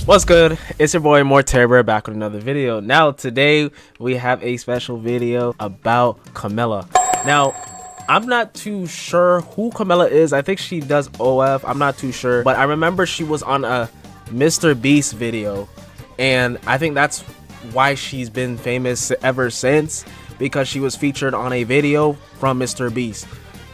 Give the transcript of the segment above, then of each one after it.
What's good? It's your boy moreterbear back with another video. Now today we have a special video about Camilla. Now I'm not too sure who Camilla is. I think she does OF. I'm not too sure, but I remember she was on a Mr. Beast video, and I think that's why she's been famous ever since, because she was featured on a video from Mr. Beast.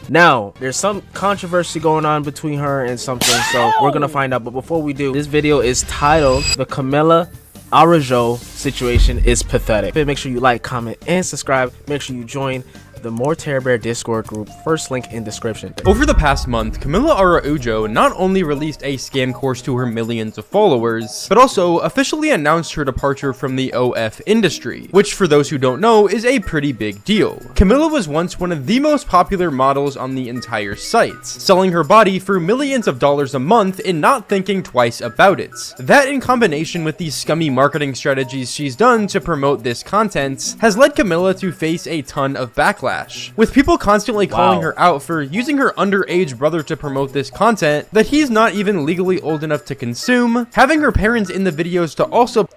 Now there's some controversy going on between her and something, so we're gonna find out. But before we do, this video is titled "The Camilla Araujo Situation is Pathetic." Make sure you like, comment, and subscribe. Make sure you join the moreterbear Discord group, first link in description. Over the past month, Camilla Araujo not only released a scam course to her millions of followers, but also officially announced her departure from the OF industry, which for those who don't know is a pretty big deal. Camilla was once one of the most popular models on the entire site, selling her body for millions of dollars a month and not thinking twice about it. That, in combination with the scummy marketing strategies she's done to promote this content, has led Camilla to face a ton of backlash, with people constantly calling her out for using her underage brother to promote this content that he's not even legally old enough to consume, having her parents in the videos to also...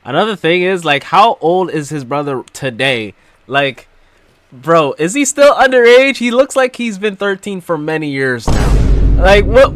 Another thing is, like, how old is his brother today? Like, bro, is he still underage? He looks like he's been 13 for many years now. Like, what?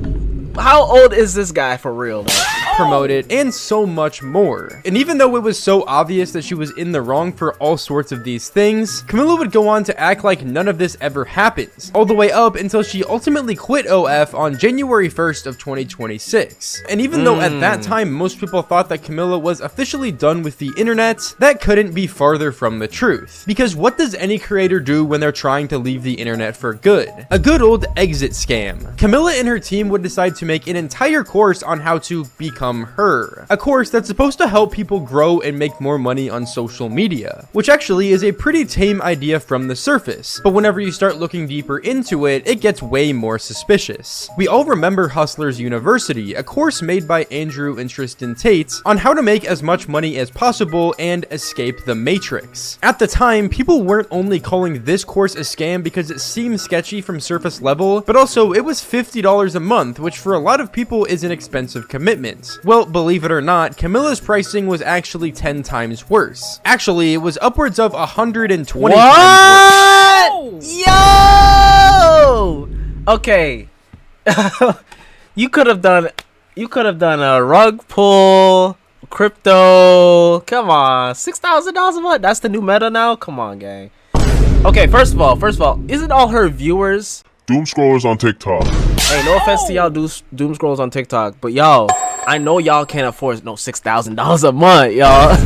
How old is this guy for real, though? Promoted and so much more. And even though it was so obvious that she was in the wrong for all sorts of these things, Camilla would go on to act like none of this ever happens, all the way up until she ultimately quit OF on January 1st of 2026. And even though at that time most people thought that Camilla was officially done with the internet, that couldn't be farther from the truth. Because what does any creator do when they're trying to leave the internet for good? A good old exit scam. Camilla and her team would decide to make an entire course on how to become her. A course that's supposed to help people grow and make more money on social media, which actually is a pretty tame idea from the surface, but whenever you start looking deeper into it, it gets way more suspicious. We all remember Hustlers University, a course made by Andrew and Tristan Tate on how to make as much money as possible and escape the matrix. At the time, people weren't only calling this course a scam because it seemed sketchy from surface level, but also it was $50 a month, which for a lot of people is an expensive commitment. Well, believe it or not, Camilla's pricing was actually 10 times worse. Actually, it was upwards of 120 times worse. Yo! Okay. You could have done a rug pull, crypto. Come on, $6,000 a month. That's the new meta now. Come on, gang. Okay, first of all, isn't all her viewers doom scrollers on TikTok? Hey, no offense to y'all doom scrolls on TikTok, but y'all, I know y'all can't afford no $6,000 a month, y'all.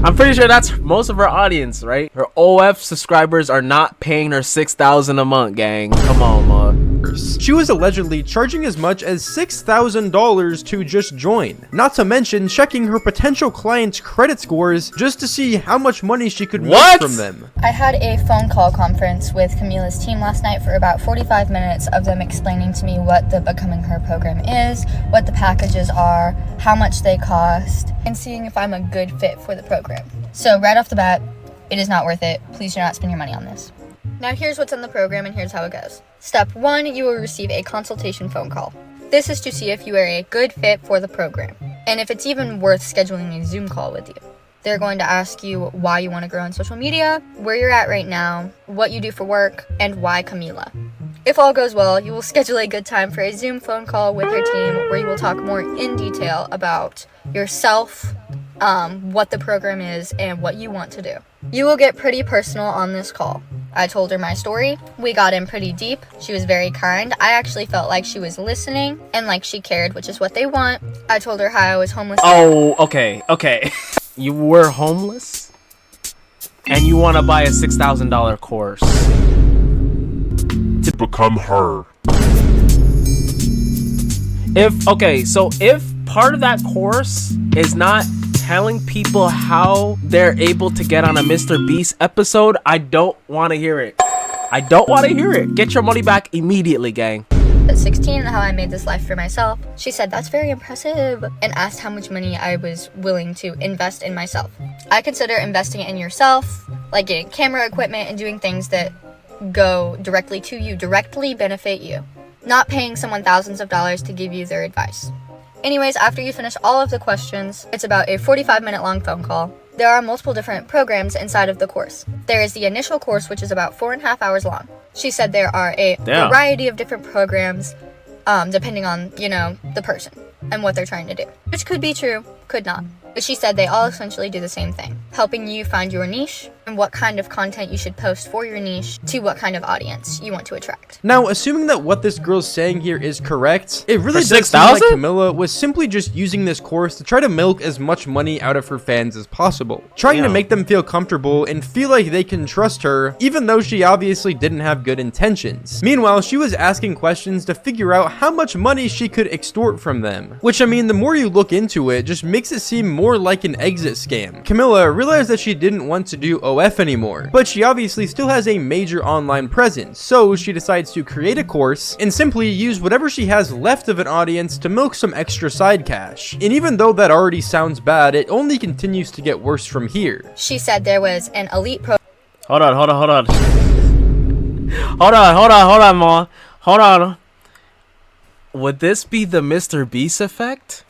I'm pretty sure that's most of her audience, right? Her OF subscribers are not paying her $6,000 a month, gang. Come on, man. She was allegedly charging as much as $6,000 to just join, not to mention checking her potential clients' credit scores just to see how much money she could make from them. I had a phone call conference with Camilla's team last night for about 45 minutes of them explaining to me what the Becoming Her program is, what the packages are, how much they cost, and seeing if I'm a good fit for the program. So right off the bat, it is not worth it. Please do not spend your money on this. Now here's what's in the program and here's how it goes. Step 1, you will receive a consultation phone call. This is to see if you are a good fit for the program, and if it's even worth scheduling a Zoom call with you. They're going to ask you why you want to grow on social media, where you're at right now, what you do for work, and why Camilla. If all goes well, you will schedule a good time for a Zoom phone call with your team where you will talk more in detail about yourself, what the program is, and what you want to do. You will get pretty personal on this call. I told her my story. We got in pretty deep. She was very kind. I actually felt like she was listening and like she cared, which is what they want. I told her how I was homeless. Oh, okay. You were homeless? And you want to buy a $6,000 course to become her. If part of that course is not telling people how they're able to get on a Mr. Beast episode, I don't want to hear it. Get your money back immediately, gang. At 16, how I made this life for myself. She said, "That's very impressive," and asked how much money I was willing to invest in myself. I consider investing in yourself, like getting camera equipment and doing things that go directly to you, directly benefit you. Not paying someone thousands of dollars to give you their advice. Anyways, after you finish all of the questions, it's about a 45-minute long phone call. There are multiple different programs inside of the course. There is the initial course, which is about 4.5 hours long. She said there are a variety of different programs, depending on, you know, the person and what they're trying to do. Which could be true, could not. But she said they all essentially do the same thing, helping you find your niche and what kind of content you should post for your niche to what kind of audience you want to attract. Now, assuming that what this girl's saying here is correct, it really For does seem like 6,000? Camilla was simply just using this course to try to milk as much money out of her fans as possible, trying to make them feel comfortable and feel like they can trust her, even though she obviously didn't have good intentions. Meanwhile, she was asking questions to figure out how much money she could extort from them, which, I mean, the more you look into it, just makes it seem more like an exit scam. Camilla realized that she didn't want to do OF anymore, but she obviously still has a major online presence, so she decides to create a course and simply use whatever she has left of an audience to milk some extra side cash. And even though that already sounds bad, it only continues to get worse from here. She said there was an elite pro. Hold on, Ma. Hold on. Would this be the Mr. Beast effect?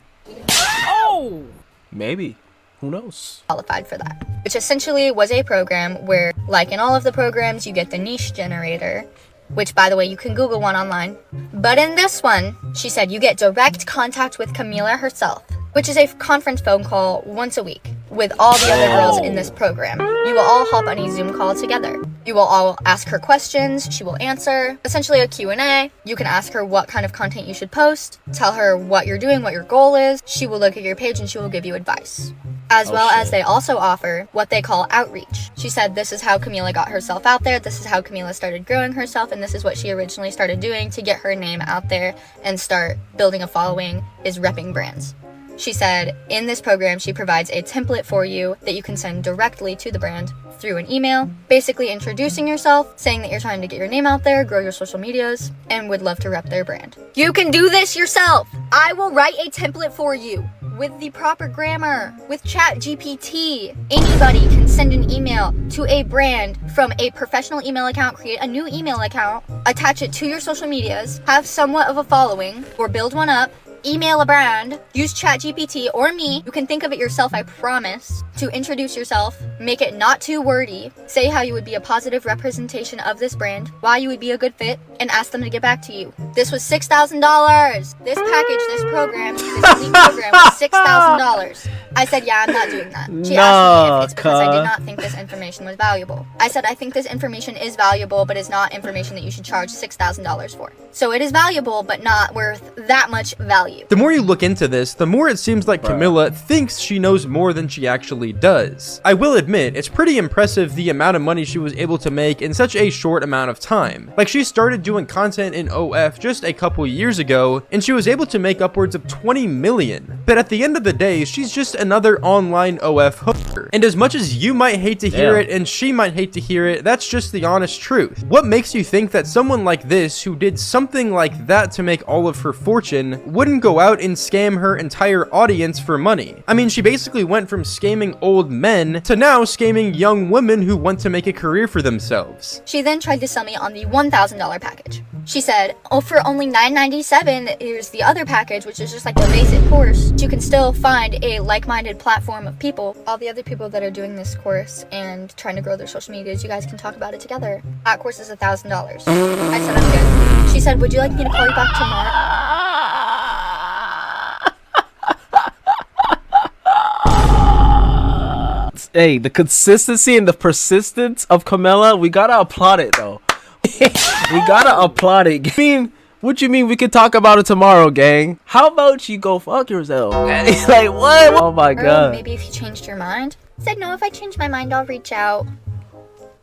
Oh! Maybe. Who knows? Qualified for that, which essentially was a program where, like in all of the programs, you get the niche generator, which, by the way, you can Google one online. But in this one, she said you get direct contact with Camilla herself, which is a conference phone call once a week with all the other girls in this program. You will all hop on a Zoom call together. You will all ask her questions, she will answer, essentially a Q&A. You can ask her what kind of content you should post, tell her what you're doing, what your goal is. She will look at your page and she will give you advice. As well as they also offer what they call outreach. She said this is how Camilla got herself out there, this is how Camilla started growing herself, and this is what she originally started doing to get her name out there and start building a following, is repping brands. She said in this program, she provides a template for you that you can send directly to the brand through an email, basically introducing yourself, saying that you're trying to get your name out there, grow your social medias, and would love to rep their brand. You can do this yourself. I will write a template for you with the proper grammar, with itsJanke. Anybody can send an email to a brand from a professional email account, create a new email account, attach it to your social medias, have somewhat of a following, or build one up, email a brand, use itsJanke or me. You can think of it yourself, I promise, to introduce yourself, make it not too wordy, say how you would be a positive representation of this brand, why you would be a good fit, and ask them to get back to you. This was $6,000. This package, this program, this elite program was $6,000. I said, yeah, I'm not doing that. She asked me if it's because I did not think this information was valuable. I said, I think this information is valuable, but is not information that you should charge $6,000 for. So it is valuable, but not worth that much value. The more you look into this, the more it seems like Camilla thinks she knows more than she actually does. I will admit, it's pretty impressive the amount of money she was able to make in such a short amount of time. Like, she started doing content in OF just a couple years ago, and she was able to make upwards of 20 million. But at the end of the day, she's just another online OF hooker. And as much as you might hate to hear it, and she might hate to hear it, that's just the honest truth. What makes you think that someone like this, who did something like that to make all of her fortune, wouldn't go out and scam her entire audience for money? I mean, she basically went from scamming old men to now scamming young women who want to make a career for themselves. She then tried to sell me on the $1,000 package. She said, oh, for only $9.97, here's the other package, which is just like the basic course. You can still find a like-minded platform of people, all the other people that are doing this course and trying to grow their social medias. You guys can talk about it together. That course is $1,000. I said, I'm good. She said, would you like me to call you back tomorrow? Hey, the consistency and the persistence of Camilla, we gotta applaud it though. We gotta applaud it. I mean, what you mean we could talk about it tomorrow, gang? How about you go fuck yourself? Like, what? Oh my god. Maybe if you changed your mind. I said, no, if I change my mind, I'll reach out.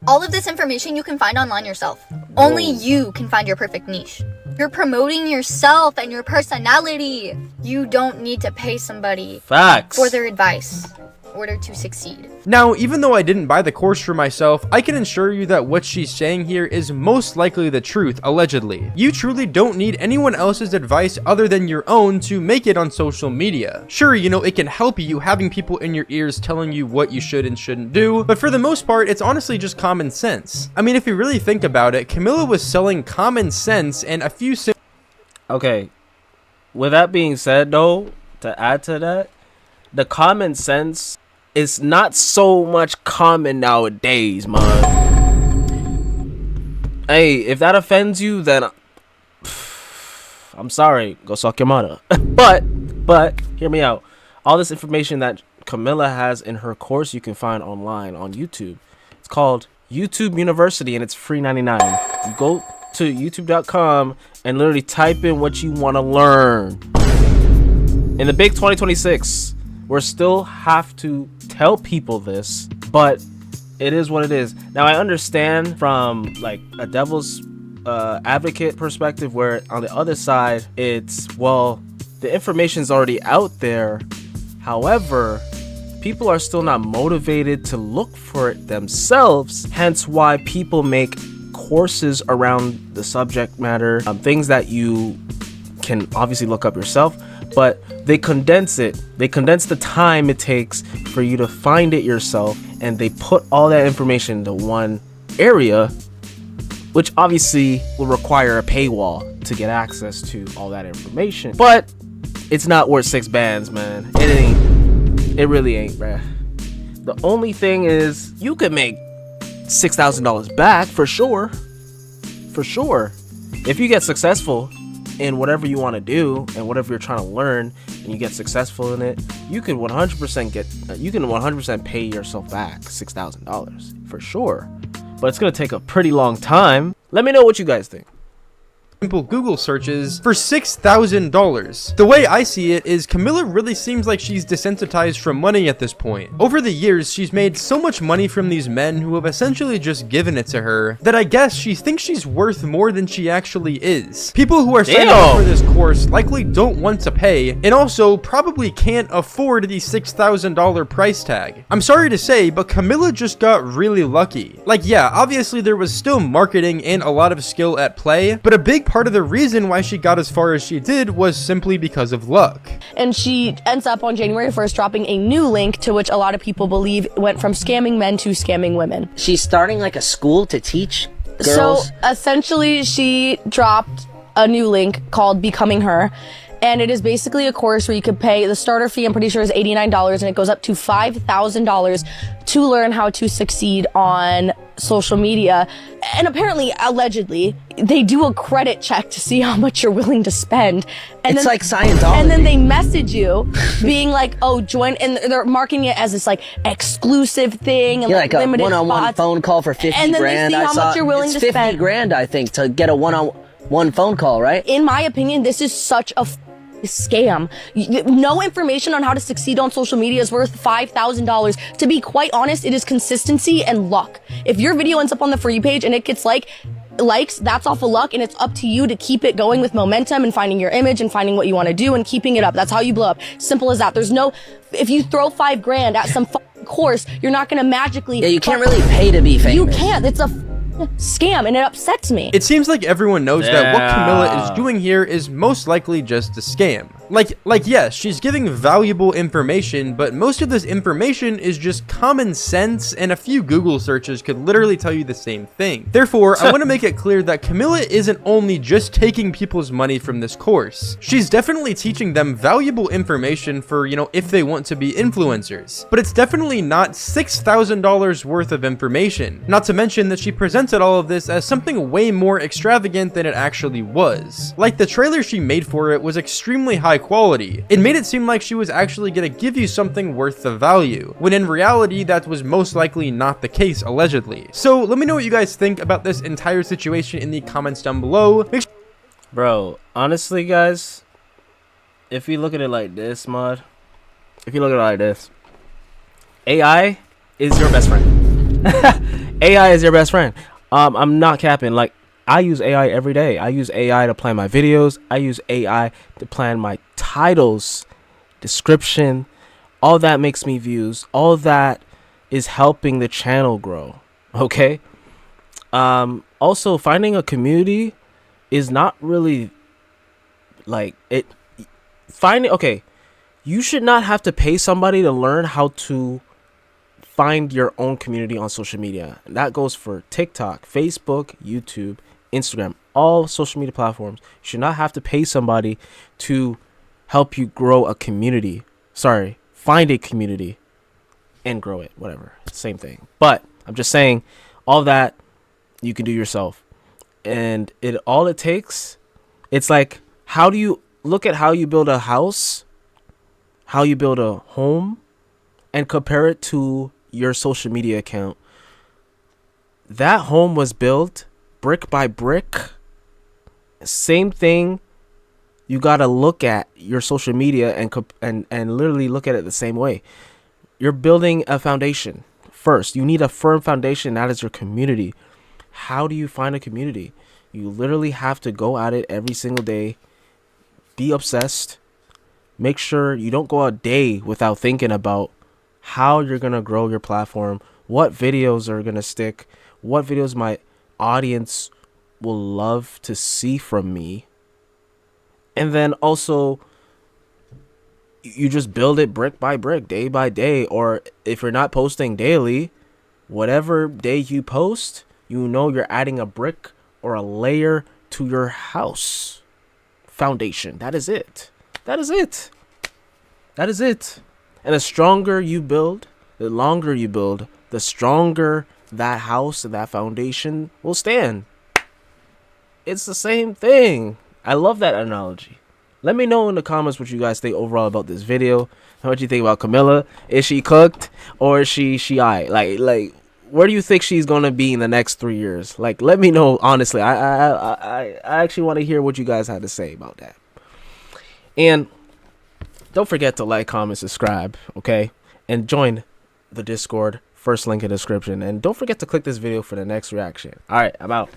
All of this information you can find online yourself. Only you can find your perfect niche. You're promoting yourself and your personality. You don't need to pay somebody for their advice in order to succeed. Now, even though I didn't buy the course for myself, I can assure you that what she's saying here is most likely the truth, allegedly. You truly don't need anyone else's advice other than your own to make it on social media. Sure, you know, it can help you having people in your ears telling you what you should and shouldn't do, but for the most part, it's honestly just common sense. I mean, if you really think about it, Camilla was selling common sense and a few Okay, with that being said though, to add to that, the common sense is not so much common nowadays, man. Hey, if that offends you, then I'm sorry. Go suck your mother. But hear me out. All this information that Camilla has in her course, you can find online on YouTube. It's called YouTube University, and it's free 99. You go to youtube.com and literally type in what you want to learn. In the big 2026, we still have to tell people this, but it is what it is. Now, I understand from like a devil's advocate perspective, where on the other side, it's, well, the information's already out there. However, people are still not motivated to look for it themselves, hence why people make courses around the subject matter, things that you can obviously look up yourself, but they condense it. They condense the time it takes for you to find it yourself, and they put all that information into one area, which obviously will require a paywall to get access to all that information. But it's not worth 6 bands, man. It ain't. It really ain't, bruh. The only thing is, you could make $6,000 back for sure. For sure. If you get successful in whatever you want to do and whatever you're trying to learn, and you get successful in it, you can 100% pay yourself back $6,000 for sure. But it's gonna take a pretty long time. Let me know what you guys think. Simple Google searches for $6,000. The way I see it is Camilla really seems like she's desensitized from money at this point. Over the years, she's made so much money from these men who have essentially just given it to her that I guess she thinks she's worth more than she actually is. People who are signing up for this course likely don't want to pay, and also probably can't afford the $6,000 price tag. I'm sorry to say, but Camilla just got really lucky. Like, yeah, obviously there was still marketing and a lot of skill at play, but a big part of the reason why she got as far as she did was simply because of luck. And she ends up on January 1st dropping a new link to which a lot of people believe went from scamming men to scamming women. She's starting like a school to teach girls. So essentially she dropped a new link called Becoming Her. And it is basically a course where you could pay, the starter fee I'm pretty sure is $89, and it goes up to $5,000 to learn how to succeed on social media. And apparently, allegedly, they do a credit check to see how much you're willing to spend. And it's then, like Scientology. And then they message you being like, oh, join, and they're marketing it as this like exclusive thing. And like a limited one-on-one spots. phone call for 50 and then grand. They see how much you're willing it's to 50 spend. grand, I think, to get a one-on-one phone call, right? In my opinion, this is such a scam. No information on how to succeed on social media is worth $5,000. To be quite honest, it is consistency and luck. If your video ends up on the For You page and it gets likes, that's off of luck, and it's up to you to keep it going with momentum and finding your image and finding what you want to do and keeping it up. That's how you blow up. Simple as that. There's no, if you throw $5 grand at some course, you're not going to magically. Yeah, you can't really pay to be famous. You can't. It's a scam, and it upsets me. It seems like everyone knows that what Camilla is doing here is most likely just a scam. Like yes, she's giving valuable information, but most of this information is just common sense, and a few Google searches could literally tell you the same thing. Therefore, I want to make it clear that Camilla isn't only just taking people's money from this course. She's definitely teaching them valuable information for, you know, if they want to be influencers. But it's definitely not $6,000 worth of information. Not to mention that she presented all of this as something way more extravagant than it actually was. Like, the trailer she made for it was extremely high quality. It made it seem like she was actually gonna give you something worth the value, when in reality that was most likely not the case, allegedly. So let me know what you guys think about this entire situation in the comments down below. Bro, honestly guys, if you look at it like this, mod, if you look at it like this, AI is your best friend. AI is your best friend. I'm not capping. Like, I use AI every day. I use AI to plan my videos. I use AI to plan my titles, description. All that makes me views. All that is helping the channel grow. Okay. Also, finding a community is not really like it. Okay, you should not have to pay somebody to learn how to find your own community on social media. And that goes for TikTok, Facebook, YouTube, Instagram, all social media platforms. You should not have to pay somebody to help you grow a community. Sorry, find a community and grow it. Whatever, same thing. But I'm just saying, all that you can do yourself. And all it takes, it's like, how do you look at how you build a house, how you build a home, and compare it to your social media account. That home was built brick by brick. Same thing. You gotta look at your social media and literally look at it the same way. You're building a foundation first. You need a firm foundation. That is your community. How do you find a community? You literally have to go at it every single day. Be obsessed. Make sure you don't go a day without thinking about how you're going to grow your platform, what videos are going to stick, what videos my audience will love to see from me. And then also, you just build it brick by brick, day by day. Or if you're not posting daily, whatever day you post, you know you're adding a brick or a layer to your house foundation. That is it. That is it. That is it. And the stronger you build, the longer you build, the stronger that house and that foundation will stand. It's the same thing. I love that analogy. Let me know in the comments what you guys think overall about this video. What you think about Camilla. Is she cooked or is she aight? Like where do you think she's gonna be in the next 3 years? Like, let me know honestly. I actually want to hear what you guys had to say about that. And don't forget to like, comment, subscribe, okay? And join the Discord. First link in the description. And don't forget to click this video for the next reaction. All right, I'm out.